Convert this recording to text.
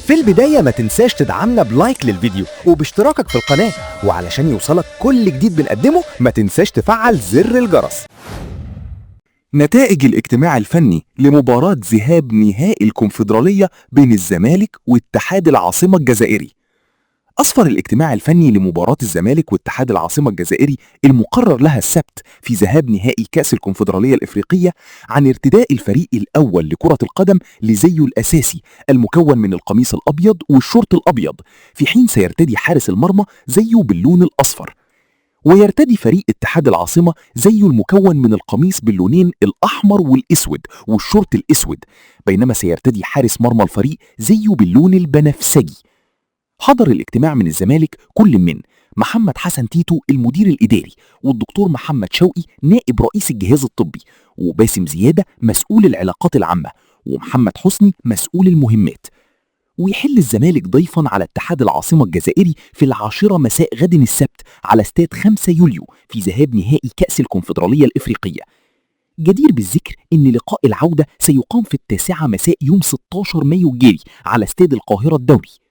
في البداية ما تنساش تدعمنا بلايك للفيديو وباشتراكك في القناة، وعلشان يوصلك كل جديد بنقدمه ما تنساش تفعل زر الجرس. نتائج الاجتماع الفني لمباراة ذهاب نهائي الكونفدرالية بين الزمالك واتحاد العاصمة الجزائري. أسفر الاجتماع الفني لمباراة الزمالك واتحاد العاصمة الجزائري المقرر لها السبت في ذهاب نهائي كأس الكونفدرالية الإفريقية عن ارتداء الفريق الأول لكرة القدم لزيه الأساسي المكون من القميص الأبيض والشورت الأبيض، في حين سيرتدي حارس المرمى زيه باللون الأصفر. ويرتدي فريق اتحاد العاصمة زيه المكون من القميص باللونين الأحمر والأسود والشورت الأسود، بينما سيرتدي حارس مرمى الفريق زيه باللون البنفسجي. حضر الاجتماع من الزمالك كل من محمد حسن تيتو المدير الإداري، والدكتور محمد شوقي نائب رئيس الجهاز الطبي، وباسم زيادة مسؤول العلاقات العامة، ومحمد حسني مسؤول المهمات. ويحل الزمالك ضيفا على اتحاد العاصمة الجزائري في 10 مساء غد السبت على استاد 5 يوليو في ذهاب نهائي كأس الكونفدرالية الإفريقية. جدير بالذكر أن لقاء العودة سيقام في 9 مساء يوم 16 مايو الجاري على استاد القاهرة الدولي.